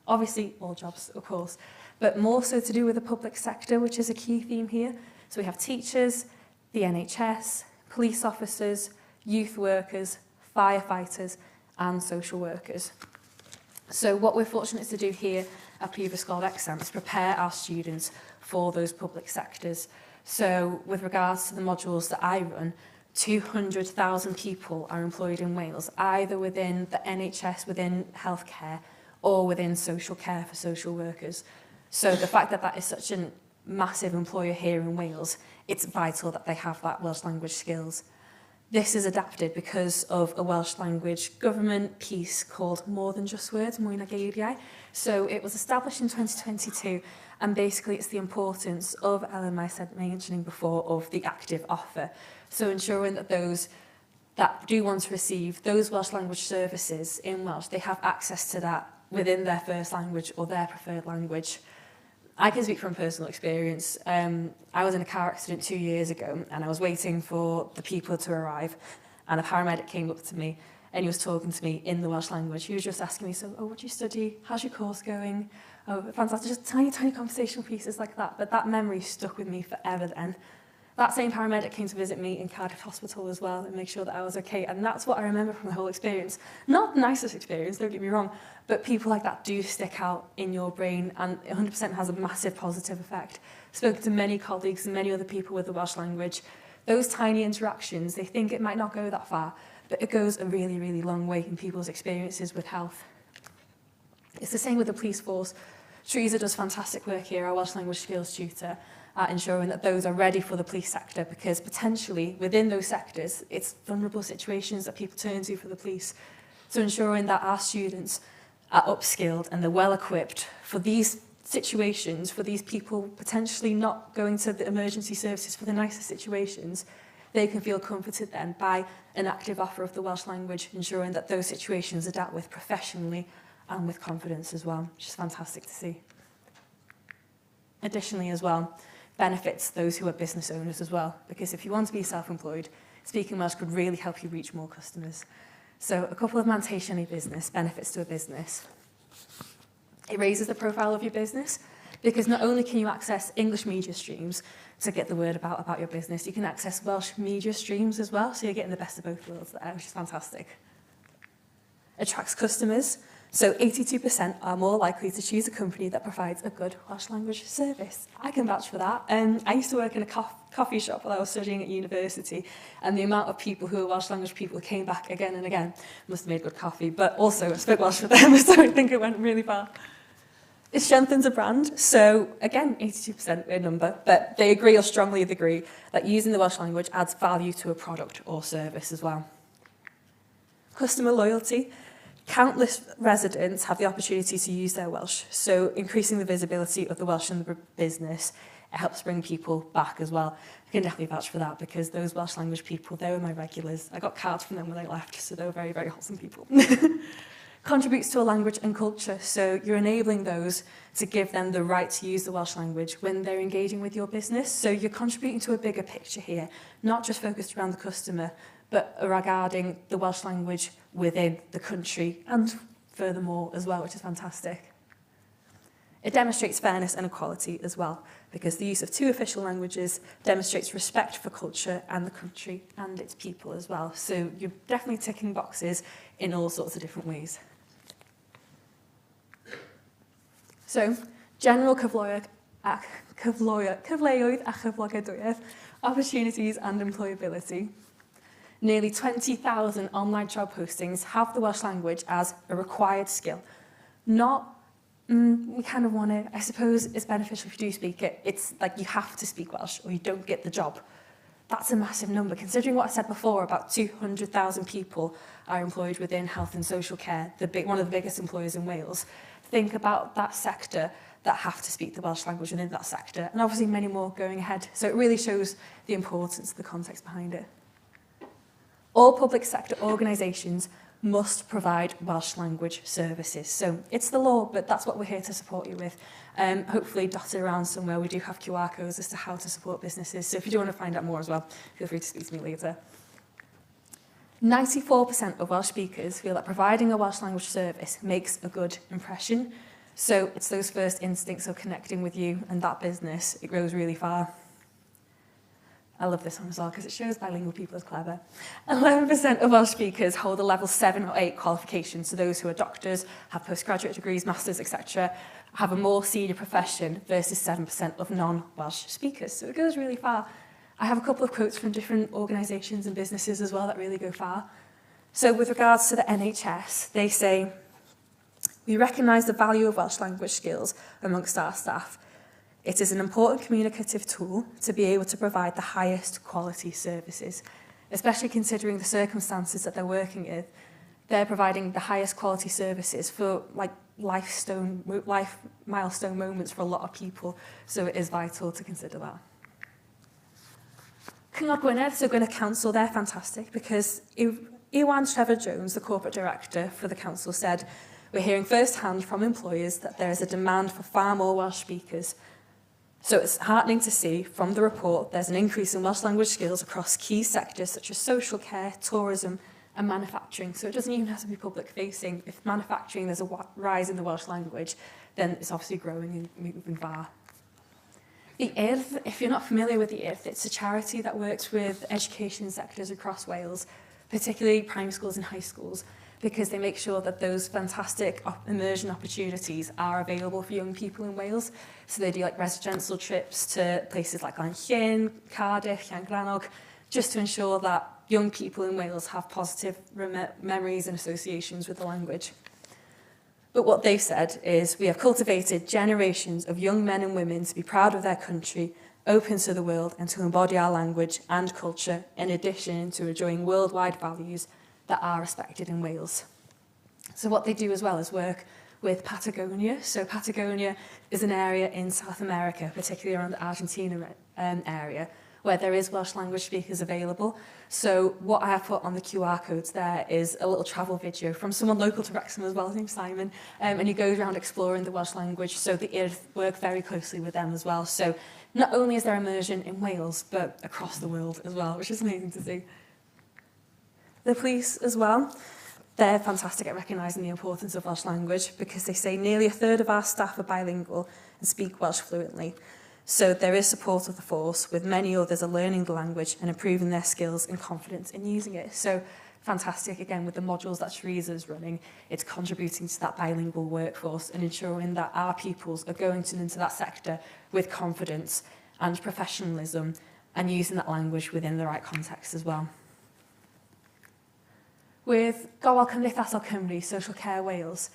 Obviously, all jobs, of course, but more so to do with the public sector, which is a key theme here. So we have teachers, the NHS, police officers, youth workers, firefighters, and social workers. So what we're fortunate to do here at Prifysgol Wrexham is prepare our students for those public sectors. So with regards to the modules that I run, 200,000 people are employed in Wales, either within the NHS, within healthcare, or within social care for social workers. So the fact that that is such a massive employer here in Wales, it's vital that they have that Welsh language skills. This is adapted because of a Welsh language government piece called More Than Just Words, Mwy na Geiriau. So it was established in 2022, and basically it's the importance of, Ellen I said mentioning before, of the active offer. So ensuring that those that do want to receive those Welsh language services in Welsh, they have access to that within their first language or their preferred language. I can speak from personal experience. I was in a car accident 2 years ago, and I was waiting for the people to arrive, and a paramedic came up to me, and he was talking to me in the Welsh language. He was just asking me, so, oh, what do you study? How's your course going? Oh, fantastic. Just tiny, tiny conversational pieces like that. But that memory stuck with me forever then. That same paramedic came to visit me in Cardiff Hospital as well and make sure that I was okay. And that's what I remember from the whole experience. Not the nicest experience, don't get me wrong, but people like that do stick out in your brain, and 100% has a massive positive effect. Spoken to many colleagues and many other people with the Welsh language. Those tiny interactions, they think it might not go that far, but it goes a really, really long way in people's experiences with health. It's the same with the police force. Teresa does fantastic work here, our Welsh language skills tutor, at ensuring that those are ready for the police sector, because potentially within those sectors, it's vulnerable situations that people turn to for the police. So ensuring that our students are upskilled and they're well equipped for these situations, for these people potentially not going to the emergency services for the nicest situations, they can feel comforted then by an active offer of the Welsh language, ensuring that those situations are dealt with professionally and with confidence as well, which is fantastic to see. Additionally as well, benefits those who are business owners as well, because if you want to be self-employed, speaking Welsh could really help you reach more customers. So a couple of mantation a business, benefits to a business. It raises the profile of your business, because not only can you access English media streams to get the word about your business, you can access Welsh media streams as well, so you're getting the best of both worlds there, which is fantastic. Attracts customers, so 82% are more likely to choose a company that provides a good Welsh language service. I can vouch for that. I used to work in a coffee shop while I was studying at university, and the amount of people who are Welsh language people came back again and again. Must have made good coffee, but also I spoke Welsh with them, so I think it went really far. It strengthens a brand, so again, 82% weird number, but they agree or strongly agree that using the Welsh language adds value to a product or service as well. Customer loyalty. Countless residents have the opportunity to use their Welsh, so increasing the visibility of the Welsh in the business, it helps bring people back as well. I can definitely vouch for that, because those Welsh language people, they were my regulars. I got cards from them when I left, so they were very, very wholesome people. Contributes to a language and culture, so you're enabling those to give them the right to use the Welsh language when they're engaging with your business. So you're contributing to a bigger picture here, not just focused around the customer, but regarding the Welsh language within the country and furthermore as well, which is fantastic. It demonstrates fairness and equality as well, because the use of 2 official languages demonstrates respect for culture and the country and its people as well. So you're definitely ticking boxes in all sorts of different ways. So, general cyfleoedd a chyflogadwyedd, opportunities and employability. Nearly 20,000 online job postings have the Welsh language as a required skill. Not, we kind of want to, I suppose it's beneficial if you do speak it. It's like you have to speak Welsh or you don't get the job. That's a massive number, considering what I said before, about 200,000 people are employed within health and social care, one of the biggest employers in Wales. Think about that sector that have to speak the Welsh language within that sector, and obviously many more going ahead. So it really shows the importance of the context behind it. All public sector organisations must provide Welsh language services. So it's the law, but that's what we're here to support you with. Hopefully dotted around somewhere we do have QR codes as to how to support businesses. So if you do want to find out more as well, feel free to speak to me later. 94% of Welsh speakers feel that providing a Welsh language service makes a good impression. So it's those first instincts of connecting with you and that business. It goes really far. I love this one as well because it shows bilingual people as clever. 11% of Welsh speakers hold a level 7 or 8 qualification, so those who are doctors, have postgraduate degrees, masters, etc., have a more senior profession versus 7% of non-Welsh speakers. So it goes really far. I have a couple of quotes from different organisations and businesses as well that really go far. So with regards to the NHS, they say, we recognise the value of Welsh language skills amongst our staff. It is an important communicative tool to be able to provide the highest quality services, especially considering the circumstances that they're working in. They're providing the highest quality services for life milestone moments for a lot of people, so it is vital to consider that. Cyngor Gwynedd, so Gwynedd Council, they're fantastic because Iwan Trevor-Jones, the corporate director for the council, said, we're hearing first-hand from employers that there is a demand for far more Welsh speakers. So it's heartening to see from the report there's an increase in Welsh language skills across key sectors such as social care, tourism and manufacturing. So it doesn't even have to be public facing. If manufacturing there's a rise in the Welsh language, then it's obviously growing and moving far. The Urdd, if you're not familiar with the Urdd, it's a charity that works with education sectors across Wales, particularly primary schools and high schools, because they make sure that those fantastic immersion opportunities are available for young people in Wales. So they do like residential trips to places like Llyn, Cardiff, Llangrannog, just to ensure that young people in Wales have positive memories and associations with the language. But what they've said is, we have cultivated generations of young men and women to be proud of their country, open to the world, and to embody our language and culture, in addition to enjoying worldwide values that are respected in Wales. So what they do as well is work with Patagonia. So Patagonia is an area in South America, particularly around the Argentina area, where there is Welsh language speakers available. So what I have put on the QR codes there is a little travel video from someone local to Wrexham as well, his name's Simon, and he goes around exploring the Welsh language, so they work very closely with them as well. So not only is there immersion in Wales, but across the world as well, which is amazing to see. The police as well, they're fantastic at recognising the importance of Welsh language, because they say nearly a third of our staff are bilingual and speak Welsh fluently. So there is support of the force, with many others are learning the language and improving their skills and confidence in using it. So fantastic, again, with the modules that Teresa's running, it's contributing to that bilingual workforce and ensuring that our pupils are going into that sector with confidence and professionalism, and using that language within the right context as well. With Gofal Cymdeithasol Cymru, Social Care Wales,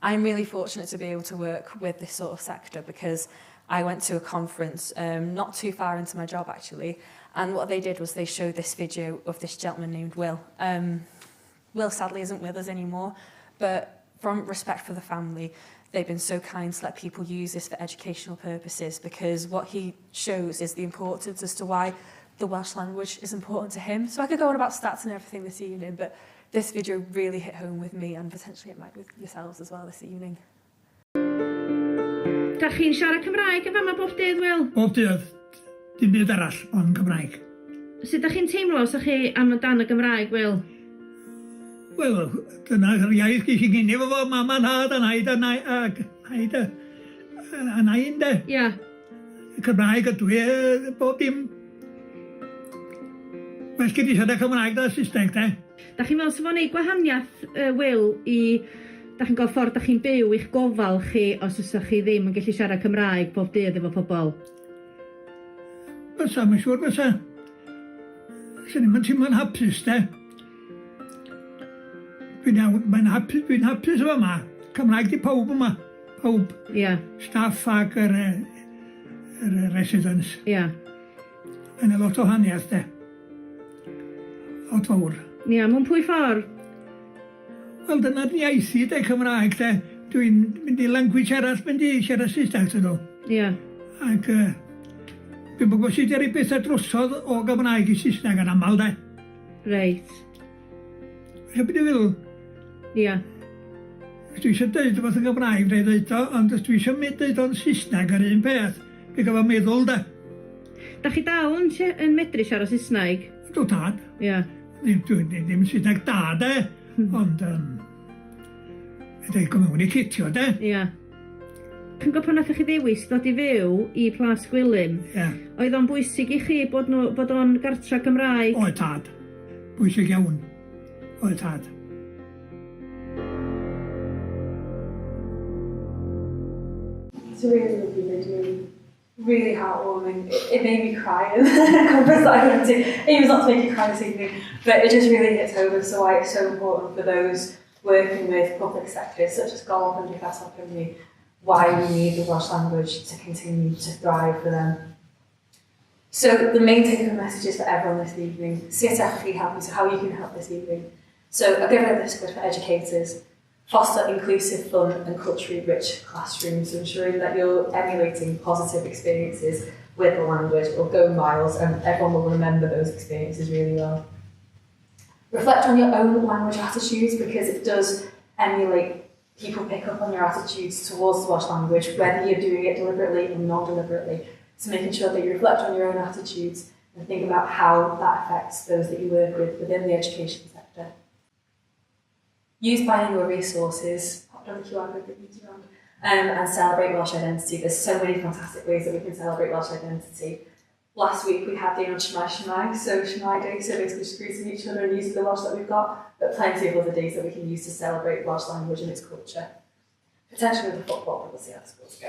I'm really fortunate to be able to work with this sort of sector, because I went to a conference not too far into my job actually, and what they did was they showed this video of this gentleman named Will. Will sadly isn't with us anymore, but from respect for the family, they've been so kind to let people use this for educational purposes, because what he shows is the importance as to why the Welsh language is important to him. So I could go on about stats and everything this evening, but this video really hit home with me, and potentially it might with yourselves as well this evening. Da chi'n siarad Cymraeg yn fama bob dydd, Will? Bob dydd, dim byd arall ond Cymraeg. Sut da chi'n teimlo os da chi am dan y Gymraeg, Will? Wel, dyna'r iaith ges i gynnu fo mama, nad, a naid, a nain de. Ia. Cymraeg a dwi, bob dim. Well, gyd i siarad Cymraeg da Saesneg de. Da chi'n meddwl sef o'n ei gwahaniaeth, Will, i... Da chi'n gweld ffordd da chi'n byw i'ch gofal chi os oes chi ddim yn gallu siarad Cymraeg bob dydd efo pobl? Bysa, mae'n siŵr bysa. Sy'n ni'n teimlo'n hapus de. Dwi'n hapus efo yma. Cymraeg di pawb yma. Pawb. Ia. Staff ag yr residents. Ia. Mae'n lot o haniaeth de. Lot fawr. Ia, mewn pwy ffordd? Wel, dyna'r iaithu de Cymraeg de. Dwi'n mynd i language arall, mynd i siarad Saesneg sy'n nhw. Ia. Ac dwi'n bod sydd wedi bethau drosodd o Gymraeg i Saesneg yn aml de. Reit. Felly beth i feddwl? Ia. Dwi eisiau dweud rhywbeth yn Gymraeg, neu dweud o, ond dwi eisiau dweud o'n Saesneg ar un peth. Fe gyfa meddwl de. Da chi dal yn medru siarad Saesneg? Dwi'n tad. Ia. Ddim Saesneg da de. Ond, edrych go mewn i kitio, de? Ia. Cyn gwybod pan nath chi ddewis ddod i fyw i Plas Gwilym, oedd o'n bwysig i chi bod o'n gartra Gymraeg? Oedd tad. Bwysig iawn. Oedd tad. It's a really lovely video, really heartwarming. It made me cry in the conference that I went to. It was not to make you cry this evening, but it just really hits home as to why it's so important for those working with public sectors such as Golf and Cymdeithasol Cymru, why we need the Welsh language to continue to thrive for them. So the main take-home messages for everyone this evening, sut allwch chi help me, so how you can help this evening. So I'll give it a discussion for educators. Foster inclusive, fun and culturally rich classrooms, so ensuring that you're emulating positive experiences with the language will go miles and everyone will remember those experiences really well. Reflect on your own language attitudes, because it does emulate, people pick up on your attitudes towards the Welsh language, whether you're doing it deliberately or non-deliberately. So making sure that you reflect on your own attitudes and think about how that affects those that you work with within the education sector. Use bilingual resources, popped on the QR code that moves around, and celebrate Welsh identity. There's so many fantastic ways that we can celebrate Welsh identity. Last week we had the on Cymraeg, so Cymraeg Day, so basically just greeting each other and using the Welsh that we've got, but plenty of other days that we can use to celebrate Welsh language and its culture. Potentially with the football, but we'll see how the scores go.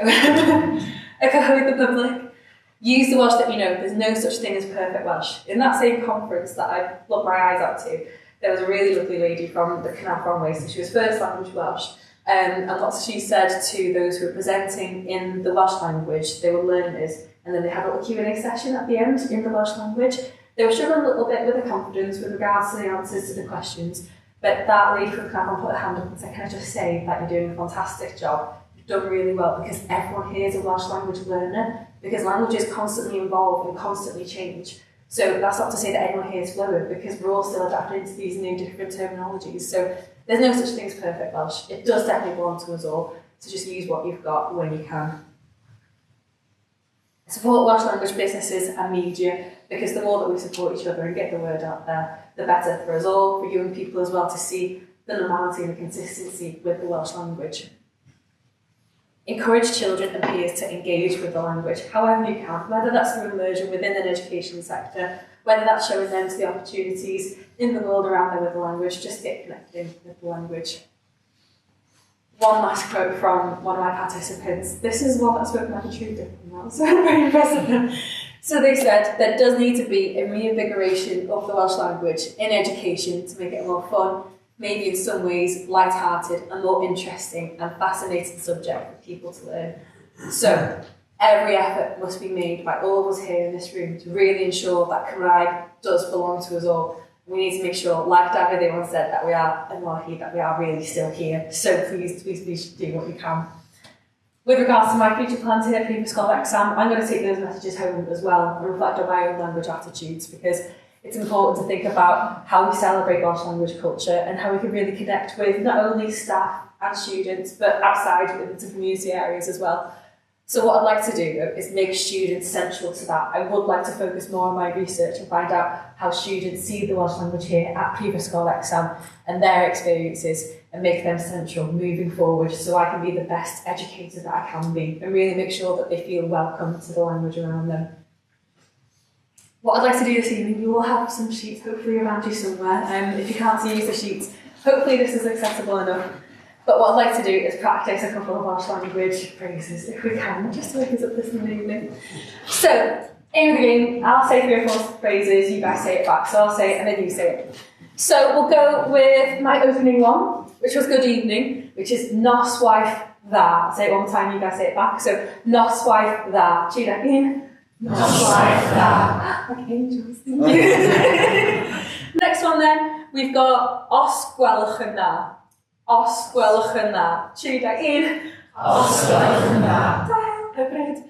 Okay, with the public. Use the Welsh that you know. There's no such thing as perfect Welsh. In that same conference that I looked my eyes out to, there was a really lovely lady from the Canal Way, so she was first language Welsh, And what she said to those who were presenting in the Welsh language, they were learners, and then they had a little Q&A session at the end in the Welsh language. They were struggling a little bit with the confidence with regards to the answers to the questions, but that lady from Cymraeg put her hand up and said, can I just say that you're doing a fantastic job? You've done really well, because everyone here is a Welsh language learner, because languages constantly evolve and constantly change. So that's not to say that everyone here is fluent, because we're all still adapting to these new different terminologies. So there's no such thing as perfect Welsh. It does definitely belong to us all, so just use what you've got when you can. Support Welsh language businesses and media, because the more that we support each other and get the word out there, the better for us all, for young people as well, to see the normality and the consistency with the Welsh language. Encourage children and peers to engage with the language however you can, whether that's through immersion within an education sector, whether that's showing them to the opportunities in the world around them with the language, just get connected with the language. One last quote from one of my participants. This is one that spoke like a true diplomat, so I'm very impressed with them. So they said there does need to be a reinvigoration of the Welsh language in education to make it a more fun, maybe in some ways light-hearted and more interesting and fascinating subject for people to learn. So every effort must be made by all of us here in this room to really ensure that Cymraeg does belong to us all. We need to make sure, like David once said, that we are, and Marky, that we are really still here. So please do what you can. With regards to my future plans here at Bilingual Wrexham, I'm going to take those messages home as well and reflect on my own language attitudes, because it's important to think about how we celebrate Welsh language culture and how we can really connect with not only staff and students, but outside into community areas as well. So what I'd like to do is make students central to that. I would like to focus more on my research and find out how students see the Welsh language here at Bilingual Wrexham and their experiences, and make them central moving forward, so I can be the best educator that I can be and really make sure that they feel welcome to the language around them. What I'd like to do this evening, you will have some sheets hopefully around you somewhere. If you can't use the sheets, hopefully this is accessible enough. But what I'd like to do is practice a couple of Welsh language phrases, if we can, just to wake us up this evening. So, in the game, I'll say 3 or 4 phrases, you guys say it back. So I'll say it and then you say it. So we'll go with my opening one, which was good evening, which is nos waith dda. I'll say it one time, you guys say it back. So, nos waith dda. Tune in. Nos waith dda. Like angels, thank you. Next one then, we've got os gwelwch yn dda. Os gwelwch yn dda. Tune in. Os gwelwch yn dda. Hyfryd.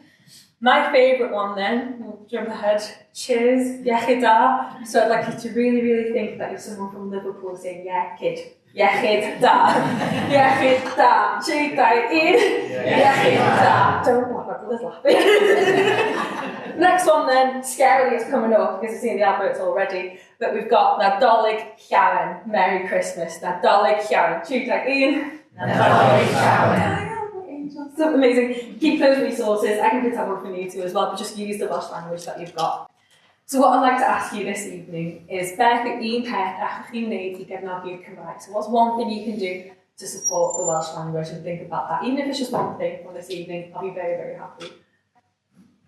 My favourite one then, we'll jump ahead, cheers, iechyd da. So I'd like you to really, really think that you're someone from Liverpool saying iechyd. Iechyd da. Iechyd da. Tune in. Iechyd da. Don't laugh, my brother's laughing. Next one then, scarily it's coming up because I've seen the adverts already, but we've got Nadolig Llawen, Merry Christmas. Nadolig Llawen. Tune in. Nadolig Llawen. So amazing. Keep those resources. I can put that one for you too as well, but just use the Welsh language that you've got. So what I'd like to ask you this evening is beth yw un peth allwch chi'n wneud I gefnogi'r Cymraeg? So what's one thing you can do to support the Welsh language, and think about that? Even if it's just one thing for this evening, I'll be very, very happy.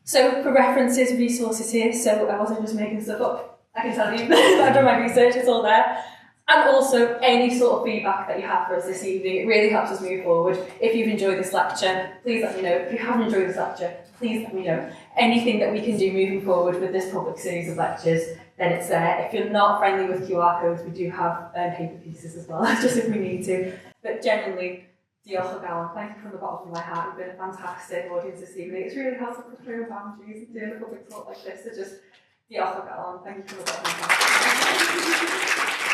So for references, resources here, so I wasn't just making stuff up. I can tell you I've done my research, it's all there. And also any sort of feedback that you have for us this evening. It really helps us move forward. If you've enjoyed this lecture, please let me know. If you haven't enjoyed this lecture, please let me know. Anything that we can do moving forward with this public series of lectures, then it's there. If you're not friendly with QR codes, we do have paper pieces as well, just if we need to. But genuinely, diolch o galon. Thank you from the bottom of my heart. You've been a fantastic audience this evening. It's really helpful to clear boundaries and doing a public talk like this. So just diolch o galon. Thank you from the bottom of my heart.